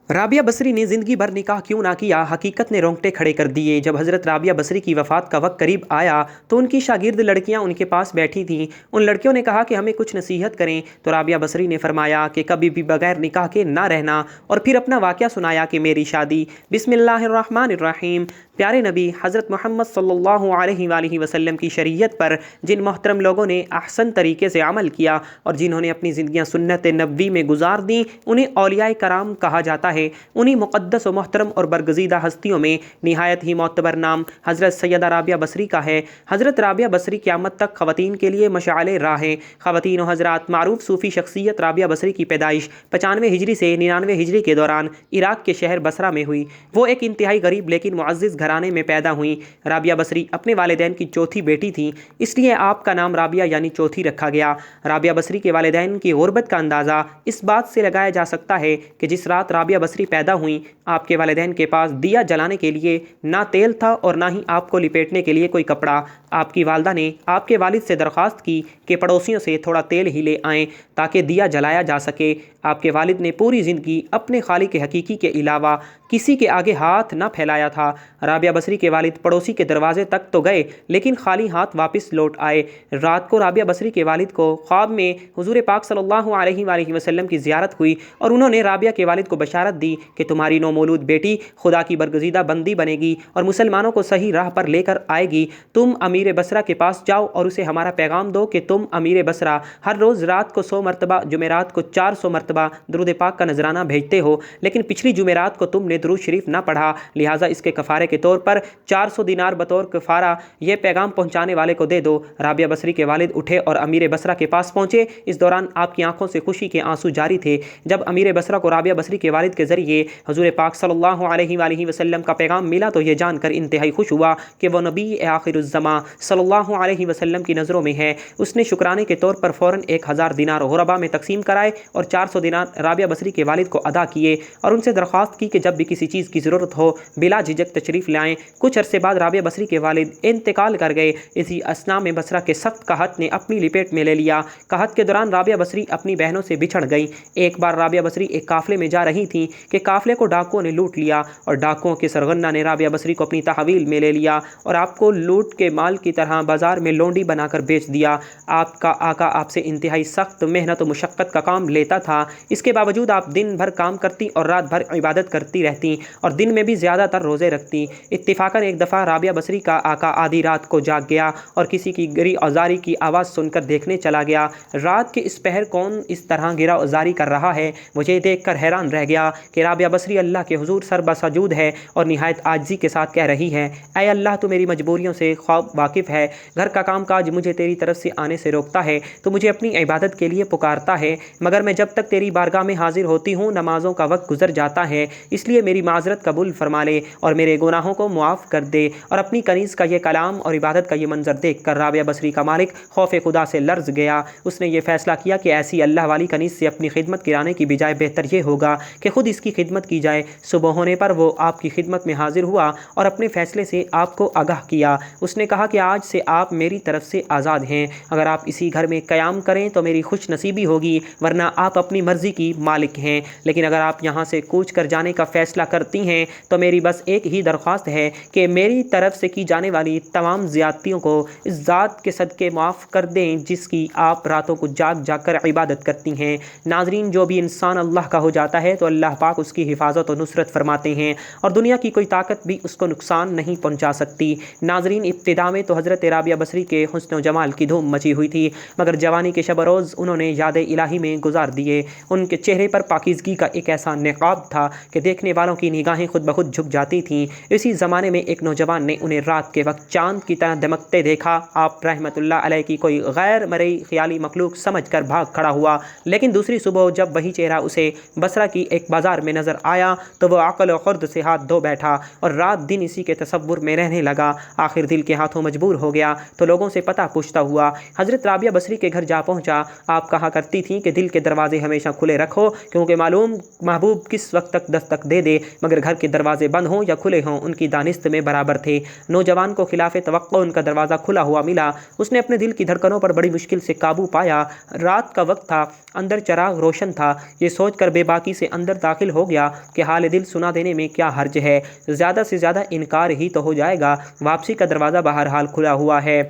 رابعہ بصری نے زندگی بھر نکاح کیوں نہ کیا، حقیقت نے رونگٹے کھڑے کر دیے۔ جب حضرت رابعہ بصری کی وفات کا وقت قریب آیا تو ان کی شاگرد لڑکیاں ان کے پاس بیٹھی تھیں۔ ان لڑکیوں نے کہا کہ ہمیں کچھ نصیحت کریں، تو رابعہ بصری نے فرمایا کہ کبھی بھی بغیر نکاح کے نہ رہنا، اور پھر اپنا واقعہ سنایا کہ میری شادی بسم اللہ الرحمن الرحیم، پیارے نبی حضرت محمد صلی اللہ علیہ وآلہ وسلم کی شریعت پر جن محترم لوگوں نے احسن طریقے سے عمل کیا اور جنہوں نے اپنی زندگیاں سنت نبوی میں گزار دیں، انہیں اولیاء کرام کہا جاتا ہے۔ انہی مقدس و محترم اور برگزیدہ ہستیوں میں نہایت ہی معتبر نام حضرت سیدہ رابعہ بصری کا ہے۔ حضرت رابعہ بصری قیامت تک خواتین کے لیے مشعل راہ ہیں۔ خواتین و حضرات، معروف صوفی شخصیت رابعہ بصری کی پیدائش 95 ہجری سے 99 ہجری کے دوران عراق کے شہر بصرہ میں ہوئی۔ وہ ایک انتہائی غریب لیکن معزز گھرانے میں پیدا ہوئیں۔ رابعہ بصری اپنے والدین کی چوتھی بیٹی تھیں، اس لیے آپ کا نام رابعہ یعنی چوتھی رکھا گیا۔ رابعہ بصری کے والدین کی غربت کا اندازہ اس بات سے لگایا جا سکتا ہے کہ جس رات رابعہ بصری پیدا ہوئیں، آپ کے والدین کے پاس دیا جلانے کے لیے نہ تیل تھا اور نہ ہی آپ کو لپیٹنے کے لیے کوئی کپڑا۔ آپ کی والدہ نے آپ کے والد سے درخواست کی کہ پڑوسیوں سے تھوڑا تیل ہی لے آئیں تاکہ دیا جلایا جا سکے۔ آپ کے والد نے پوری زندگی اپنے خالق حقیقی کے علاوہ کسی کے آگے ہاتھ نہ پھیلایا تھا۔ رابعہ بصری کے والد پڑوسی کے دروازے تک تو گئے لیکن خالی ہاتھ واپس لوٹ آئے۔ رات کو رابعہ بصری کے والد کو خواب میں حضور پاک صلی اللہ علیہ وآلہ وسلم کی زیارت ہوئی اور انہوں نے رابعہ کے والد کو بشارت دی کہ تمہاری نومولود بیٹی خدا کی برگزیدہ بندی بنے گی اور مسلمانوں کو صحیح راہ پر لے کر آئے گی۔ تم امیر بصرہ کے پاس جاؤ اور اسے ہمارا پیغام دو کہ تم امیر بصرہ ہر روز رات کو 100 مرتبہ، جمعرات کو 400 مرتبہ درود پاک کا نذرانہ بھیجتے ہو، لیکن پچھلی جمعرات کو تم نے درود شریف نہ پڑھا، لہٰذا اس کے کفارے کے طور پر 400 دینار بطور کفارہ یہ پیغام پہنچانے والے کو دے دو۔ رابعہ بصری کے والد اٹھے اور امیر بصرہ کے پاس پہنچے۔ اس دوران آپ کی آنکھوں سے خوشی کے آنسو جاری تھے۔ جب امیر بصرہ کو رابعہ بصری کے والد کے ذریعے حضور پاک صلی اللہ علیہ وآلہ وسلم کا پیغام ملا تو یہ جان کر انتہائی خوش ہوا کہ وہ نبی آخر الزماں صلی اللہ علیہ وسلم کی نظروں میں ہے۔ اس نے شکرانے کے طور پر فوراً 1000 دینار غربا میں تقسیم کرائے اور 400 دینار رابعہ بصری کے والد کو ادا کیے اور ان سے درخواست کی کہ جب بھی کسی چیز کی ضرورت ہو بلا جھجک تشریف لائیں۔ کچھ عرصے بعد رابعہ بصری کے والد انتقال کر گئے۔ اسی اثنا میں بصرہ کے سخت قحط نے اپنی لپیٹ میں لے لیا۔ قحط کے دوران رابعہ بصری اپنی بہنوں سے بچھڑ گئیں۔ ایک بار رابعہ بصری ایک قافلے میں جا رہی تھیں کہ قافلے کو ڈاکوؤں نے لوٹ لیا اور ڈاکوؤں کے سرغنہ نے رابعہ بصری کو اپنی تحویل میں لے لیا اور آپ کو لوٹ کے مال کی طرح بازار میں لونڈی بنا کر بیچ دیا۔ آپ کا آقا آپ سے انتہائی سخت محنت و مشقت کا کام لیتا تھا، اس کے باوجود آپ دن بھر کام کرتی اور رات بھر عبادت کرتی رہتی اور دن میں بھی زیادہ تر روزے رکھتی۔ اتفاقاً ایک دفعہ رابعہ بصری کا آقا آدھی رات کو جاگ گیا اور کسی کی گری اوزاری کی آواز سن کر دیکھنے چلا گیا۔ رات کے اس پہر کون اس طرح گرا اوزاری کر رہا ہے؟ مجھے دیکھ کر حیران رہ گیا کہ رابعہ بصری اللہ کے حضور سر بسجود ہے اور نہایت عاجزی کے ساتھ کہہ رہی ہے، اے اللہ تو میری مجبوریوں سے خوب واقف ہے، گھر کا کام کاج مجھے تیری طرف سے آنے سے روکتا ہے، تو مجھے اپنی عبادت کے لیے پکارتا ہے، مگر میں جب تک تیری بارگاہ میں حاضر ہوتی ہوں نمازوں کا وقت گزر جاتا ہے، اس لیے میری معذرت قبول فرما لے اور میرے گناہوں کو معاف کر دے۔ اور اپنی کنیز کا یہ کلام اور عبادت کا یہ منظر دیکھ کر رابعہ بصری کا مالک خوف خدا سے لرز گیا۔ اس نے یہ فیصلہ کیا کہ ایسی اللہ والی کنیز سے اپنی خدمت کرانے کی بجائے بہتر یہ ہوگا کہ خود اس کی خدمت کی جائے۔ صبح ہونے پر وہ آپ کی خدمت میں حاضر ہوا اور اپنے فیصلے سے آپ کو آگاہ کیا۔ اس نے کہا کہ آج سے آپ میری طرف سے آزاد ہیں، اگر آپ اسی گھر میں قیام کریں تو میری خوش نصیبی ہوگی، ورنہ آپ اپنی مرضی کی مالک ہیں، لیکن اگر آپ یہاں سے کوچ کر جانے کا فیصلہ کرتی ہیں تو میری بس ایک ہی درخواست ہے کہ میری طرف سے کی جانے والی تمام زیادتیوں کو اس ذات کے صدقے معاف کر دیں جس کی آپ راتوں کو جاگ جاگ کر عبادت کرتی ہیں۔ ناظرین، جو بھی انسان اللہ کا ہو جاتا ہے تو اللہ پاک اس کی حفاظت و نصرت فرماتے ہیں اور دنیا کی کوئی طاقت بھی اس کو نقصان نہیں پہنچا سکتی۔ ناظرین، ابتدا میں تو حضرت رابعہ بصری کے حسن و جمال کی دھوم مچی ہوئی تھی، مگر جوانی کے شب و روز انہوں نے یاد الہی میں گزار دیے۔ ان کے چہرے پر پاکیزگی کا ایک ایسا نقاب تھا کہ دیکھنے والوں کی نگاہیں خود بخود جھک جاتی تھیں۔ اسی زمانے میں ایک نوجوان نے انہیں رات کے وقت چاند کی طرح دمکتے دیکھا۔ آپ رحمت اللہ علیہ کی کوئی غیر مرئی خیالی مخلوق سمجھ کر بھاگ کھڑا ہوا، لیکن دوسری صبح جب وہی چہرہ اسے بصرہ کی ایک بازار میں نظر آیا تو وہ عقل و خرد سے ہاتھ دھو بیٹھا اور رات دن اسی کے تصور میں رہنے لگا۔ آخر دل کے ہاتھوں مجبور ہو گیا تو لوگوں سے پتہ پوچھتا ہوا حضرت رابعہ بصری کے گھر جا پہنچا۔ آپ کہا کرتی تھیں کہ دل کے دروازے ہمیشہ کھلے رکھو، کیونکہ معلوم محبوب کس وقت تک دستک دے دے۔ تھے مگر گھر کے دروازے بند ہوں یا کھلے ہوں ان کی دانست میں برابر تھے۔ نوجوان کو خلاف توقع ان کا دروازہ کھلا ہوا ملا۔ اس نے اپنے دل کی دھڑکنوں پر بڑی مشکل سے قابو پایا۔ رات کا وقت تھا، اندر چراغ روشن تھا۔ یہ سوچ کر بے باکی سے اندر داخل ہو گیا کہ حال دل سنا دینے میں کیا حرج ہے، زیادہ سے زیادہ انکار ہی تو ہو جائے گا، واپسی کا دروازہ بہرحال کھلا ہوا ہے۔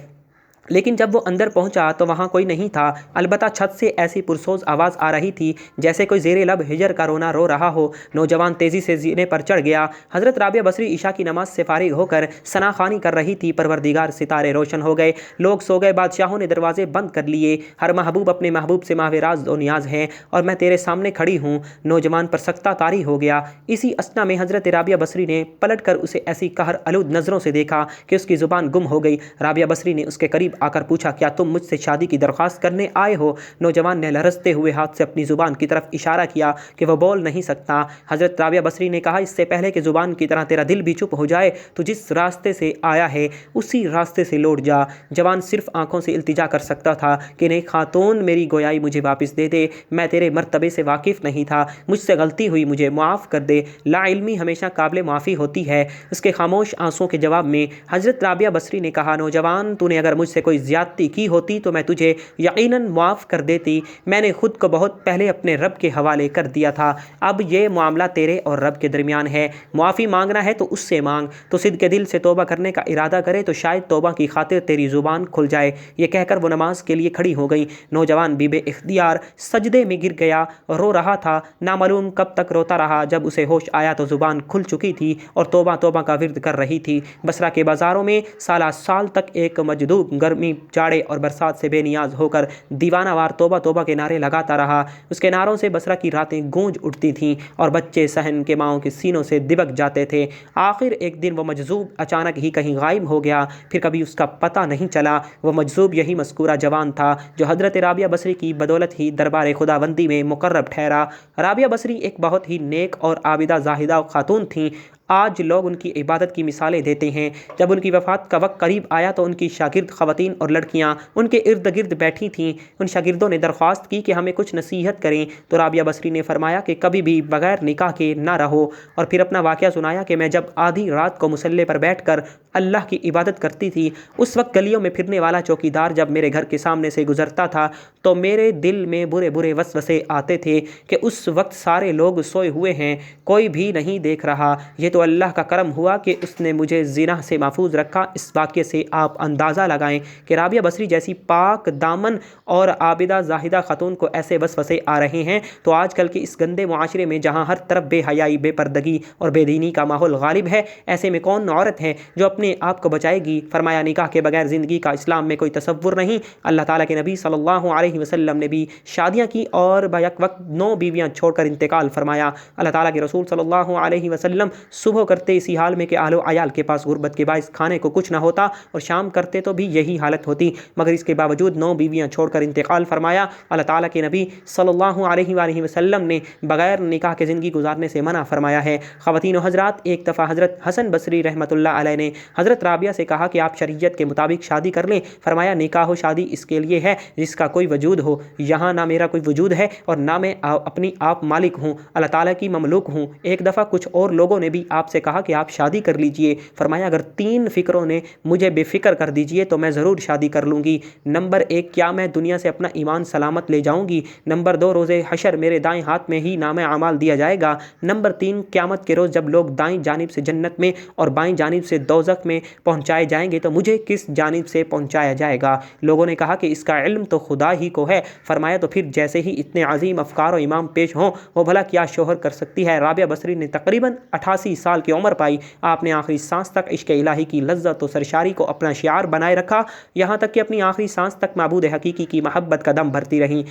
لیکن جب وہ اندر پہنچا تو وہاں کوئی نہیں تھا، البتہ چھت سے ایسی پرسوز آواز آ رہی تھی جیسے کوئی زیر لب ہجر کا رونا رو رہا ہو۔ نوجوان تیزی سے زینے پر چڑھ گیا۔ حضرت رابعہ بصری عشاء کی نماز سے فارغ ہو کر ثنا خوانی کر رہی تھی۔ پروردگار ستارے روشن ہو گئے، لوگ سو گئے، بادشاہوں نے دروازے بند کر لیے۔ ہر محبوب اپنے محبوب سے ماہ راز و نیاز ہے اور میں تیرے سامنے کھڑی ہوں۔ نوجوان پر سکتہ طاری ہو گیا۔ اسی اثنا میں حضرت رابعہ بصری نے پلٹ کر اسے ایسی قہر آلود نظروں سے دیکھا کہ اس کی زبان گم ہو گئی۔ رابعہ بصری نے اس کے قریب آ کر پوچھا، کیا تم مجھ سے شادی کی درخواست کرنے آئے ہو؟ نوجوان نے لرزتے ہوئے ہاتھ سے اپنی زبان کی طرف اشارہ کیا کہ وہ بول نہیں سکتا۔ حضرت رابعہ بصری نے کہا، اس سے پہلے کہ زبان کی طرح تیرا دل بھی چپ ہو جائے تو جس راستے سے آیا ہے اسی راستے سے لوٹ جا۔ جوان صرف آنکھوں سے التجا کر سکتا تھا کہ نہیں خاتون، میری گویائی مجھے واپس دے دے، میں تیرے مرتبے سے واقف نہیں تھا، مجھ سے غلطی ہوئی، مجھے معاف کر دے۔ لا علمی ہمیشہ قابل معافی ہوتی ہے۔ اس کے خاموش آنسوؤں کے جواب میں حضرت رابعہ بصری نے کہا، نوجوان، تو نے اگر مجھ سے کوئی زیادتی کی ہوتی تو میں تجھے یقیناً معاف کر دیتی۔ میں نے خود کو بہت پہلے اپنے رب کے حوالے کر دیا تھا۔ اب یہ معاملہ تیرے اور رب کے درمیان ہے۔ معافی مانگنا ہے تو اس سے مانگ۔ تو صدق کے دل سے توبہ کرنے کا ارادہ کرے تو شاید توبہ کی خاطر تیری زبان کھل جائے۔ یہ کہہ کر وہ نماز کے لیے کھڑی ہو گئی۔ نوجوان بے اختیار سجدے میں گر گیا، رو رہا تھا۔ نامعلوم کب تک روتا رہا۔ جب اسے ہوش آیا تو زبان کھل چکی تھی اور توبہ توبہ کا ورد کر رہی تھی۔ بصرہ کے بازاروں میں سالہ سال تک ایک مجذوب گرمی، جاڑے اور برسات سے بے نیاز ہو کر دیوانہ وار توبہ توبہ کے نعرے لگاتا رہا۔ اس کے نعروں سے بصرہ کی راتیں گونج اٹھتی تھیں اور بچے صحن کے ماؤں کے سینوں سے دبک جاتے تھے۔ آخر ایک دن وہ مجذوب اچانک ہی کہیں غائب ہو گیا، پھر کبھی اس کا پتہ نہیں چلا۔ وہ مجذوب یہی مذکورہ جوان تھا جو حضرت رابعہ بصری کی بدولت ہی دربار خداوندی میں مقرب ٹھہرا۔ رابعہ بصری ایک بہت ہی نیک اور عابدہ زاہدہ خاتون تھیں۔ آج لوگ ان کی عبادت کی مثالیں دیتے ہیں۔ جب ان کی وفات کا وقت قریب آیا تو ان کی شاگرد خواتین اور لڑکیاں ان کے ارد گرد بیٹھی تھیں۔ ان شاگردوں نے درخواست کی کہ ہمیں کچھ نصیحت کریں تو رابعہ بصری نے فرمایا کہ کبھی بھی بغیر نکاح کے نہ رہو، اور پھر اپنا واقعہ سنایا کہ میں جب آدھی رات کو مصلے پر بیٹھ کر اللہ کی عبادت کرتی تھی، اس وقت گلیوں میں پھرنے والا چوکیدار جب میرے گھر کے سامنے سے گزرتا تھا تو میرے دل میں برے برے وسوسے آتے تھے کہ اس وقت سارے لوگ سوئے ہوئے ہیں، کوئی بھی نہیں دیکھ رہا۔ یہ تو اللہ کا کرم ہوا کہ اس نے مجھے زنا سے محفوظ رکھا۔ اس واقعے سے آپ اندازہ لگائیں کہ رابعہ بصری جیسی پاک دامن اور عابدہ زاہدہ خاتون کو ایسے وسوسے آ رہے ہیں تو آج کل کے اس گندے معاشرے میں جہاں ہر طرف بے حیائی، بے پردگی اور بے دینی کا ماحول غالب ہے، ایسے میں کون عورت ہے جو اپنے آپ کو بچائے گی؟ فرمایا، نکاح کے بغیر زندگی کا اسلام میں کوئی تصور نہیں۔ اللہ تعالیٰ کے نبی صلی اللہ علیہ وسلم نے بھی شادیاں کی اور بیک وقت 9 بیویاں چھوڑ کر انتقال فرمایا۔ اللہ تعالیٰ کے رسول صلی اللہ علیہ وسلم صبح کرتے اسی حال میں کہ اہل و عیال کے پاس غربت کے باعث کھانے کو کچھ نہ ہوتا، اور شام کرتے تو بھی یہی حالت ہوتی، مگر اس کے باوجود 9 بیویاں چھوڑ کر انتقال فرمایا۔ اللہ تعالیٰ کے نبی صلی اللہ علیہ وآلہ وسلم نے بغیر نکاح کے زندگی گزارنے سے منع فرمایا ہے۔ خواتین و حضرات، ایک دفعہ حضرت حسن بصری رحمۃ اللہ علیہ نے حضرت رابعہ سے کہا کہ آپ شریعت کے مطابق شادی کر لیں۔ فرمایا، نکاح و شادی اس کے لیے ہے جس کا کوئی وجود ہو، یہاں نہ میرا کوئی وجود ہے اور نہ میں اپنی آپ مالک ہوں، اللہ تعالیٰ کی مملوک ہوں۔ ایک دفعہ کچھ اور لوگوں نے بھی آپ سے کہا کہ آپ شادی کر لیجئے۔ فرمایا، اگر 3 فکروں نے مجھے بے فکر کر دیجئے تو میں ضرور شادی کر لوں گی۔ نمبر 1، کیا میں دنیا سے اپنا ایمان سلامت لے جاؤں گی؟ نمبر 2، روز حشر میرے دائیں ہاتھ میں ہی نامہ اعمال دیا جائے گا؟ نمبر 3، قیامت کے روز جب لوگ دائیں جانب سے جنت میں اور بائیں جانب سے دوزخ میں پہنچائے جائیں گے تو مجھے کس جانب سے پہنچایا جائے گا؟ لوگوں نے کہا کہ اس کا علم تو خدا ہی کو ہے۔ فرمایا، تو پھر جیسے ہی اتنے عظیم افکار و امام پیش ہوں، وہ بھلا کیا شوہر کر سکتی ہے؟ رابعہ بصری نے تقریباً 88 سال کی عمر پائی۔ آپ نے آخری سانس تک عشق الہی کی لذت و سرشاری کو اپنا شعار بنائے رکھا، یہاں تک کہ اپنی آخری سانس تک معبود حقیقی کی محبت کا دم بھرتی رہیں۔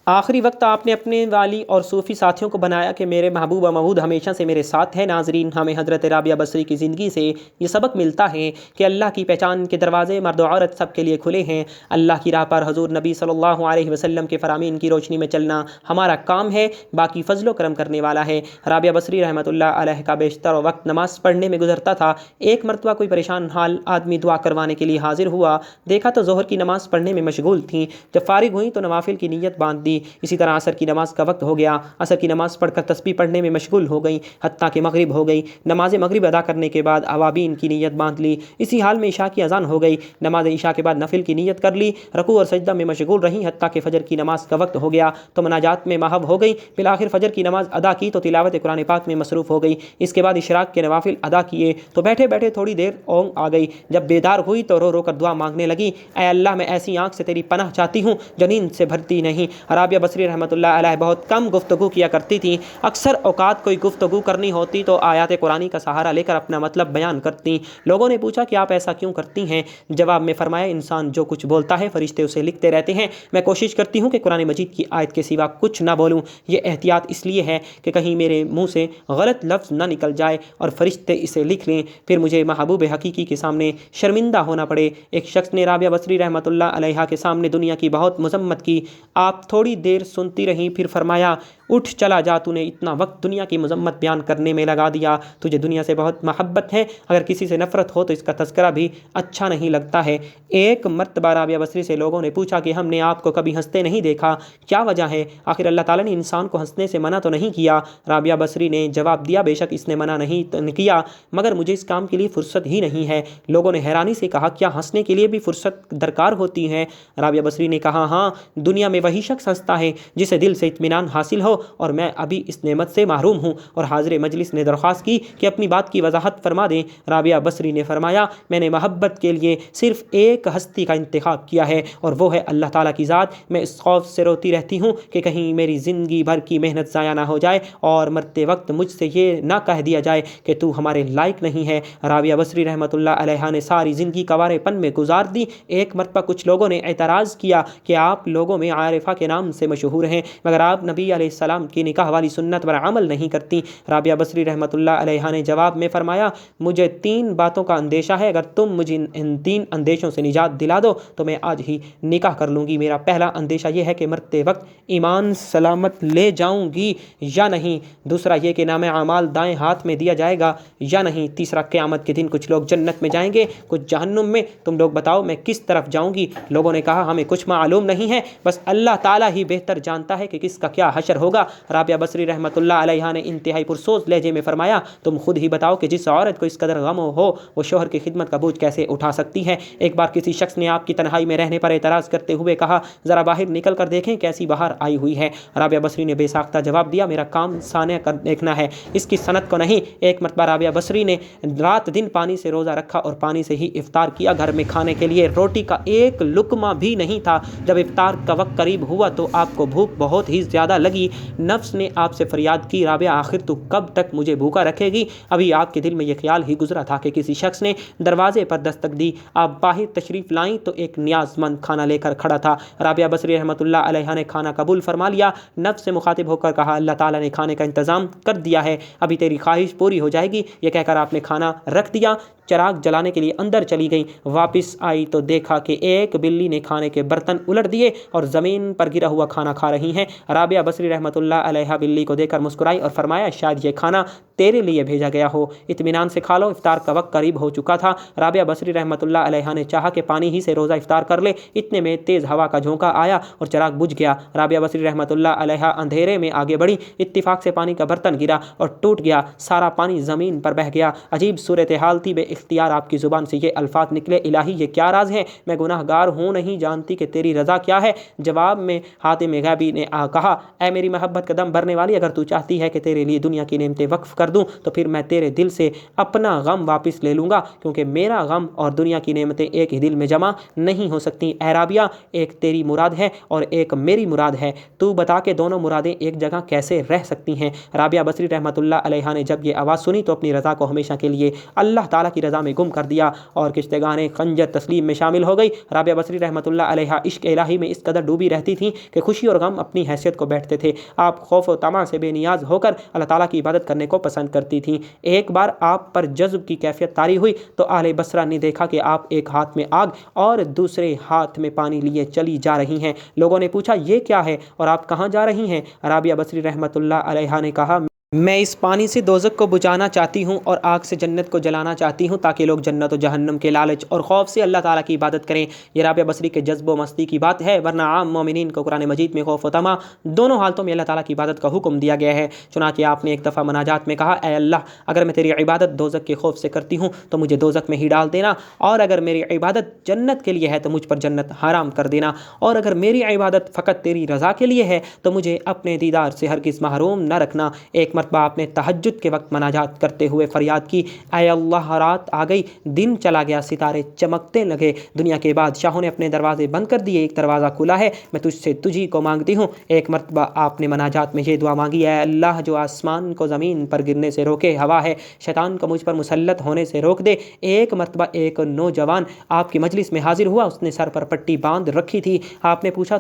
آخری وقت آپ نے اپنے والی اور صوفی ساتھیوں کو بنایا کہ میرے محبوب و مودود ہمیشہ سے میرے ساتھ ہے۔ ناظرین، ہمیں حضرت رابعہ بصری کی زندگی سے یہ سبق ملتا ہے کہ اللہ کی پہچان کے دروازے مرد و عورت سب کے لیے کھلے ہیں۔ اللہ کی راہ پر حضور نبی صلی اللہ علیہ وسلم کے فرامین کی روشنی میں چلنا ہمارا کام ہے، باقی فضل و کرم کرنے والا ہے۔ رابعہ بصری رحمۃ اللہ علیہ کا بیشتر وقت نماز پڑھنے میں گزرتا تھا۔ ایک مرتبہ کوئی پریشان حال آدمی دعا کروانے کے لیے حاضر ہوا، دیکھا تو ظہر کی نماز پڑھنے میں مشغول تھیں۔ جب فارغ ہوئیں تو نوافل کی نیت باندھ دی۔ لگی۔ اسی طرح عصر کی نماز کا وقت ہو گیا، عصر کی نماز پڑھ کر تسبیح پڑھنے میں مشغول ہو گئیں حتیٰ کہ مغرب ہو گئی۔ نماز مغرب ادا کرنے کے بعد اوابین کی نیت باندھ لی۔ اسی حال میں عشاء کی اذان ہو گئی، نماز عشاء کے بعد نفل کی نیت کر لی، رکوع اور سجدہ میں مشغول رہیں حتیٰ کہ فجر کی نماز کا وقت ہو گیا تو مناجات میں محو ہو گئی۔ بالآخر فجر کی نماز ادا کی تو تلاوت قرآن پاک میں مصروف ہو گئی۔ اس کے بعد اشراق کے نوافل ادا کیے تو بیٹھے بیٹھے تھوڑی دیر اونگ آ گئی۔ جب بیدار ہوئی تو رو رو کر دعا مانگنے لگی، اے اللہ میں ایسی آنکھ سے تیری پناہ چاہتی ہوں جو نیند سے بھرتی نہیں۔ رابعہ بصری رحمۃ اللہ علیہ بہت کم گفتگو کیا کرتی تھیں، اکثر اوقات کوئی گفتگو کرنی ہوتی تو آیات قرآنی کا سہارا لے کر اپنا مطلب بیان کرتی۔ لوگوں نے پوچھا کہ آپ ایسا کیوں کرتی ہیں؟ جواب میں فرمایا، انسان جو کچھ بولتا ہے فرشتے اسے لکھتے رہتے ہیں، میں کوشش کرتی ہوں کہ قرآن مجید کی آیت کے سوا کچھ نہ بولوں۔ یہ احتیاط اس لیے ہے کہ کہیں میرے منہ سے غلط لفظ نہ نکل جائے اور فرشتے اسے لکھ لیں، پھر مجھے محبوب حقیقی کے سامنے شرمندہ ہونا پڑے۔ ایک شخص نے رابعہ بصری رحمۃ اللہ علیہا کے سامنے دنیا کی بہت مذمت کی۔ آپ تھوڑی دیر سنتی رہیں، پھر فرمایا، اٹھ چلا جا، تو نے اتنا وقت دنیا کی مذمت بیان کرنے میں لگا دیا، تجھے دنیا سے بہت محبت ہے، اگر کسی سے نفرت ہو تو اس کا تذکرہ بھی اچھا نہیں لگتا ہے۔ ایک مرتبہ رابعہ بصری سے لوگوں نے پوچھا کہ ہم نے آپ کو کبھی ہنستے نہیں دیکھا، کیا وجہ ہے؟ آخر اللہ تعالیٰ نے انسان کو ہنسنے سے منع تو نہیں کیا؟ رابعہ بصری نے جواب دیا، بے شک اس نے منع نہیں کیا، مگر مجھے اس کام کے لیے فرصت ہی نہیں ہے۔ لوگوں نے حیرانی سے کہا، کیا ہنسنے کے لیے بھی فرصت درکار ہوتی ہے؟ رابعہ بصری نے کہا، ہاں، دنیا میں وہی شخص ہنستا ہے جسے دل سے اطمینان حاصل ہو، اور میں ابھی اس نعمت سے محروم ہوں۔ اور حاضر مجلس نے درخواست کی کہ اپنی بات کی وضاحت فرما دیں۔ رابعہ بصری نے فرمایا، میں نے محبت کے لیے صرف ایک ہستی کا انتخاب کیا ہے اور وہ ہے اللہ تعالیٰ کی ذات۔ میں اس خوف سے روتی رہتی ہوں کہ کہیں میری زندگی بھر کی محنت ضائع نہ ہو جائے اور مرتے وقت مجھ سے یہ نہ کہہ دیا جائے کہ تو ہمارے لائق نہیں ہے۔ رابعہ بصری رحمۃ اللہ علیہ نے ساری زندگی کوارے پن میں گزار دی۔ ایک مرتبہ کچھ لوگوں نے اعتراض کیا کہ آپ لوگوں میں عارفہ کے نام سے مشہور ہیں، مگر آپ نبی علیہ السلام کی نکاح والی سنت پر عمل نہیں کرتی۔ رابعہ بصری رحمۃ اللہ علیہ نے جواب میں فرمایا، مجھے 3 باتوں کا اندیشہ ہے، اگر تم مجھے ان 3 اندیشوں سے نجات دلا دو تو میں آج ہی نکاح کر لوں گی۔ میرا پہلا اندیشہ یہ ہے کہ مرتے وقت ایمان سلامت لے جاؤں گی یا نہیں، دوسرا یہ کہ نام اعمال دائیں ہاتھ میں دیا جائے گا یا نہیں، تیسرا قیامت کے دن کچھ لوگ جنت میں جائیں گے کچھ جہنم میں، تم لوگ بتاؤ میں کس طرف جاؤں گی؟ لوگوں نے کہا، ہمیں کچھ معلوم نہیں ہے، بس اللہ تعالیٰ ہی بہتر جانتا ہے کہ کس کا کیا حشر ہوگا۔ رابعہ بصری رحمۃ اللہ علیہ نے انتہائی پرسوز لہجے میں فرمایا، تم خود ہی بتاؤ کہ جس عورت کو اس قدر غم ہو وہ شوہر کی خدمت کا بوجھ کیسے اٹھا سکتی ہے؟ ایک بار کسی شخص نے آپ کی تنہائی میں رہنے پر اعتراض کرتے ہوئے کہا، ذرا باہر نکل کر دیکھیں کیسی بہار آئی ہوئی ہے۔ رابعہ بصری نے بے ساختہ جواب دیا، میرا کام سانح کر دیکھنا ہے، اس کی صنعت کو نہیں۔ ایک مرتبہ رابعہ بصری نے رات دن پانی سے روزہ رکھا اور پانی سے ہی افطار کیا، گھر میں کھانے کے لیے روٹی کا ایک لقمہ بھی نہیں تھا۔ جب افطار کا وقت قریب ہوا تو آپ کو بھوک بہت ہی زیادہ لگی، نفس نے آپ سے فریاد کی، رابعہ آخر تو کب تک مجھے بھوکا رکھے گی؟ ابھی آپ کے دل میں یہ خیال ہی گزرا تھا کہ کسی شخص نے دروازے پر دستک دی، آپ باہر تشریف لائیں تو ایک نیاز مند کھانا لے کر کھڑا تھا۔ رابعہ بصری رحمۃ اللہ علیہ نے کھانا قبول فرما لیا، نفس سے مخاطب ہو کر کہا، اللہ تعالیٰ نے کھانے کا انتظام کر دیا ہے، ابھی تیری خواہش پوری ہو جائے گی۔ یہ کہہ کر آپ نے کھانا رکھ دیا، چراغ جلانے کے لیے اندر چلی گئیں، واپس آئی تو دیکھا کہ ایک بلی نے کھانے کے برتن الٹ دیے اور زمین پر گرا ہوا کھانا کھا رہی ہیں۔ رابعہ بصری رحمۃ اللہ علیہ بلی کو دیکھ کر مسکرائی اور فرمایا، شاید یہ کھانا تیرے لیے بھیجا گیا ہو، اطمینان سے کھا لو، افطار کا وقت قریب ہو چکا تھا۔ رابعہ بصری رحمۃ اللہ علیہ نے چاہا کہ پانی ہی سے روزہ افطار کر لے، اتنے میں تیز ہوا کا جھونکا آیا اور چراغ بجھ گیا۔ رابعہ بصری رحمۃ اللہ علیہ اندھیرے میں آگے بڑھی، اتفاق سے پانی کا برتن گرا اور ٹوٹ گیا، سارا پانی زمین پر بہہ گیا۔ عجیب صورتحال تھی، بے اختیار آپ کی زبان سے یہ الفاظ نکلے، الہی یہ کیا راز ہے؟ میں گناہ گار ہوں، نہیں جانتی کہ تیری رضا کیا ہے۔ جواب میں حاتم غیبی نے کہا، اے میری محبت کا دم بھرنے والی، اگر تو چاہتی ہے کہ تیرے لیے دنیا کی نعمتیں وقف کر دوں تو پھر میں تیرے دل سے اپنا غم واپس لے لوں گا، کیونکہ میرا غم اور دنیا کی نعمتیں ایک ہی دل میں جمع نہیں ہو سکتی۔ اے رابعہ، ایک تیری مراد ہے اور ایک میری مراد ہے، تو بتا کہ دونوں مرادیں ایک جگہ کیسے رہ سکتی ہیں؟ رابعہ بصری رحمۃ اللہ علیہ نے جب یہ آواز سنی تو اپنی رضا کو ہمیشہ کے لیے اللہ تعالیٰ کی رضا میں گم کر دیا اور کشتگان خنجر تسلیم میں شامل ہو گئی۔ رابعہ بصری رحمۃ اللہ علیہ عشق الہی میں اس قدر ڈوبی رہتی تھیں کہ خوشی اور غم اپنی حیثیت کو بیٹھتے تھے۔ آپ خوف و طمع سے بے نیاز ہو کر اللہ تعالیٰ کی عبادت کرنے کو پسند کرتی تھیں۔ ایک بار آپ پر جذب کی کیفیت طاری ہوئی تو اہل بصرہ نے دیکھا کہ آپ ایک ہاتھ میں آگ اور دوسرے ہاتھ میں پانی لیے چلی جا رہی ہیں۔ لوگوں نے پوچھا، یہ کیا ہے اور آپ کہاں جا رہی ہیں؟ رابعہ بصری رحمۃ اللہ علیہ نے کہا، میں اس پانی سے دوزخ کو بجھانا چاہتی ہوں اور آگ سے جنت کو جلانا چاہتی ہوں تاکہ لوگ جنت و جہنم کے لالچ اور خوف سے اللہ تعالیٰ کی عبادت کریں۔ یہ رابعہ بصری کے جذب و مستی کی بات ہے، ورنہ عام مومنین کو قرآن مجید میں خوف و طمع دونوں حالتوں میں اللہ تعالیٰ کی عبادت کا حکم دیا گیا ہے۔ چنانچہ آپ نے ایک دفعہ مناجات میں کہا، اے اللہ، اگر میں تیری عبادت دوزخ کے خوف سے کرتی ہوں تو مجھے دوزخ میں ہی ڈال دینا، اور اگر میری عبادت جنت کے لیے ہے تو مجھ پر جنت حرام کر دینا، اور اگر میری عبادت فقط تیری رضا کے لیے ہے تو مجھے اپنے دیدار سے ہرگز محروم نہ رکھنا۔ ایک مرتبہ آپ نے تہجد کے وقت مناجات کرتے ہوئے فریاد کی، اے اللہ، رات آ گئی، دن چلا گیا، ستارے چمکتے لگے، دنیا کے بادشاہوں نے اپنے دروازے بند کر دیے، ایک دروازہ کھلا ہے، میں تجھ سے تجھی کو مانگتی ہوں۔ ایک مرتبہ آپ نے مناجات میں یہ دعا مانگی، اے اللہ، جو آسمان کو زمین پر گرنے سے روکے، ہوا ہے، شیطان کو مجھ پر مسلط ہونے سے روک دے۔ ایک مرتبہ ایک نوجوان آپ کی مجلس میں حاضر ہوا، اس نے سر پر پٹی باندھ رکھی تھی۔ آپ نے پوچھا،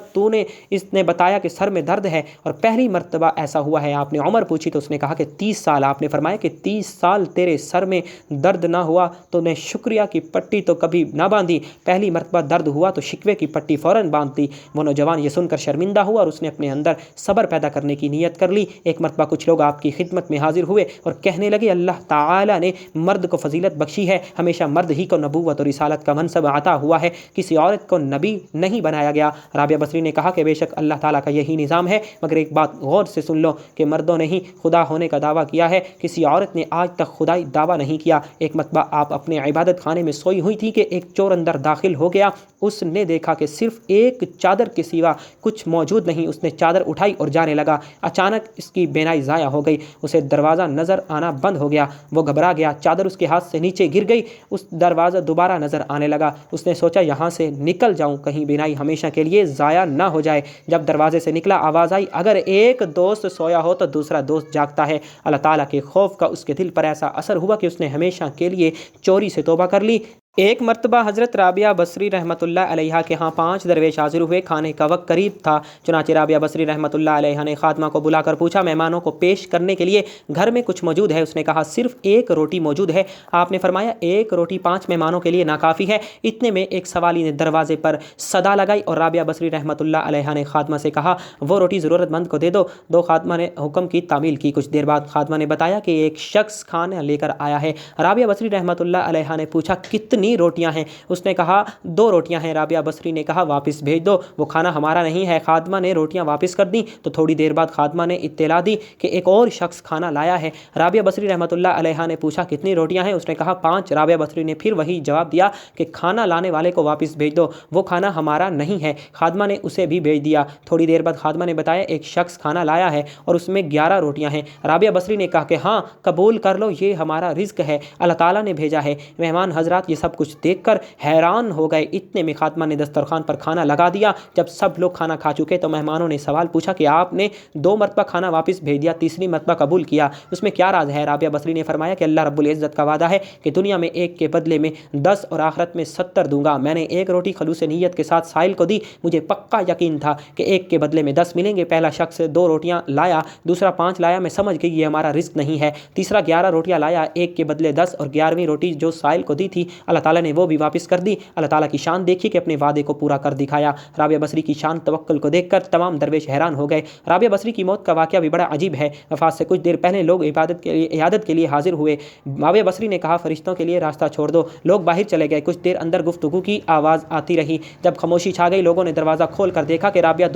اس نے بتایا کہ سر میں درد ہے اور پہلی مرتبہ ایسا ہوا ہے۔ آپ نے عمر پوچھی تو اس نے کہا کہ 30 سال۔ آپ نے فرمایا کہ 30 سال تیرے سر میں درد نہ ہوا تو نے شکریہ کی پٹی تو کبھی نہ باندھی، پہلی مرتبہ درد ہوا تو شکوے کی پٹی فوراً باندھتی۔ وہ نوجوان یہ سن کر شرمندہ ہوا اور اس نے اپنے اندر صبر پیدا کرنے کی نیت کر لی۔ ایک مرتبہ کچھ لوگ آپ کی خدمت میں حاضر ہوئے اور کہنے لگے، اللہ تعالیٰ نے مرد کو فضیلت بخشی ہے، ہمیشہ مرد ہی کو نبوت اور رسالت کا منصب عطا ہوا ہے، کسی عورت کو نبی نہیں بنایا گیا۔ رابعہ بصری نے کہا کہ بے شک اللہ تعالیٰ کا یہی نظام ہے، مگر ایک بات غور سے سن لو کہ مردوں نے ہی خدا ہونے کا دعویٰ کیا ہے، کسی عورت نے آج تک خدائی دعویٰ نہیں کیا۔ ایک مرتبہ آپ اپنے عبادت خانے میں سوئی ہوئی تھی کہ ایک چور اندر داخل ہو گیا۔ اس نے دیکھا کہ صرف ایک چادر کے سوا کچھ موجود نہیں۔ اس نے چادر اٹھائی اور جانے لگا۔ اچانک اس کی بینائی ضائع ہو گئی، اسے دروازہ نظر آنا بند ہو گیا۔ وہ گھبرا گیا، چادر اس کے ہاتھ سے نیچے گر گئی، اس دروازہ دوبارہ نظر آنے لگا۔ اس نے سوچا یہاں سے نکل جاؤں، کہیں بینائی ہمیشہ کے لیے ضائع نہ ہو جائے۔ جب دروازے سے نکلا آواز آئی، اگر ایک دوست سویا ہو تو دوسرا دوست جاگتا ہے۔ اللہ تعالیٰ کے خوف کا اس کے دل پر ایسا اثر ہوا کہ اس نے ہمیشہ کے لیے چوری سے توبہ کر لی۔ ایک مرتبہ حضرت رابعہ بصری رحمۃ اللہ علیہ کے ہاں 5 درویش حاضر ہوئے، کھانے کا وقت قریب تھا۔ چنانچہ رابعہ بصری رحمۃ اللہ علیہ نے خادمہ کو بلا کر پوچھا، مہمانوں کو پیش کرنے کے لیے گھر میں کچھ موجود ہے؟ اس نے کہا صرف ایک روٹی موجود ہے۔ آپ نے فرمایا ایک روٹی 5 مہمانوں کے لیے ناکافی ہے۔ اتنے میں ایک سوالی نے دروازے پر صدا لگائی اور رابعہ بصری رحمۃ اللہ علیہ نے خادمہ سے کہا وہ روٹی ضرورت مند کو دے دو۔ 2 خادمہ نے حکم کی تعمیل کی۔ کچھ دیر بعد خادمہ نے بتایا کہ ایک شخص کھانا لے کر آیا ہے۔ رابعہ بصری رحمۃ اللہ علیہ نے پوچھا کتنی روٹیاں ہیں؟ اس نے کہا 2 روٹیاں ہیں۔ رابعہ بصری نے کہا واپس بھیج دو، وہ کھانا ہمارا نہیں ہے۔ خادمہ نے روٹیاں واپس کر دیں تو تھوڑی دیر بعد خادمہ نے اطلاع دی کہ ایک اور شخص کھانا لایا ہے۔ رابعہ بصری رحمۃ اللہ علیہ نے پوچھا کتنی روٹیاں ہیں؟ اس نے کہا 5۔ رابعہ بصری نے پھر وہی جواب دیا کہ کھانا لانے والے کو واپس بھیج دو، وہ کھانا ہمارا نہیں ہے۔ خادمہ نے اسے بھی بھیج دیا۔ تھوڑی دیر بعد خادمہ نے بتایا ایک شخص کھانا لایا ہے اور اس میں 11 روٹیاں ہیں۔ رابعہ بصری نے کہا کہ ہاں، قبول کر لو، یہ ہمارا رزق ہے، اللہ تعالیٰ نے بھیجا ہے۔ مہمان حضرات یہ سب کچھ دیکھ کر حیران ہو گئے۔ اتنے میں خادمہ نے دسترخوان پر کھانا لگا دیا۔ جب سب لوگ کھانا کھا چکے تو مہمانوں نے سوال پوچھا کہ آپ نے 2 مرتبہ کھانا واپس بھیج دیا، تیسری مرتبہ قبول کیا، اس میں کیا راز ہے؟ رابعہ بصری نے فرمایا کہ اللہ رب العزت کا وعدہ ہے کہ دنیا میں 1 کے بدلے میں 10 اور آخرت میں 70 دوں گا۔ میں نے 1 روٹی خلوص نیت کے ساتھ سائل کو دی، مجھے پکا یقین تھا کہ 1 کے بدلے میں 10 ملیں گے۔ پہلا شخص 2 روٹیاں لایا، دوسرا 5 لایا، میں سمجھ گئی یہ ہمارا رزق نہیں ہے۔ تیسرا 11 روٹیاں لایا، 1 کے بدلے 10، اور 11ویں روٹی جو سائل کو دی تھی اللہ تعالیٰ نے وہ بھی واپس کر دی۔ اللہ تعالیٰ کی شان دیکھی کہ اپنے وعدے کو پورا کر دکھایا۔ رابعہ بصری کی شان توکل کو دیکھ کر تمام درویش حیران ہو گئے۔ رابعہ بصری کی موت کا واقعہ بھی بڑا عجیب ہے۔ وفات سے کچھ دیر پہلے لوگ عیادت کے لیے حاضر ہوئے۔ رابعہ بصری نے کہا فرشتوں کے لیے راستہ چھوڑ دو۔ لوگ باہر چلے گئے۔ کچھ دیر اندر گفتگو کی آواز آتی رہی۔ جب خاموشی چھا گئی لوگوں نے دروازہ کھول کر دیکھا کہ رابعہ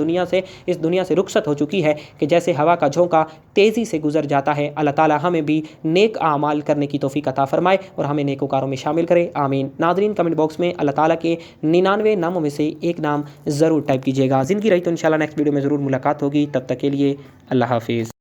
اس دنیا سے رخصت ہو چکی ہے کہ جیسے ہوا کا جھونکا تیزی سے گزر جاتا ہے۔ اللہ تعالیٰ ہمیں بھی نیک اعمال کرنے کی توفیق عطا فرمائے اور ہمیں نیکوکاروں میں شامل کرے، آمین۔ ناظرین کمنٹ باکس میں اللہ تعالیٰ کے 99 ناموں میں سے ایک نام ضرور ٹائپ کیجیے گا۔ زندگی رہی تو انشاءاللہ نیکسٹ ویڈیو میں ضرور ملاقات ہوگی۔ تب تک کے لیے اللہ حافظ۔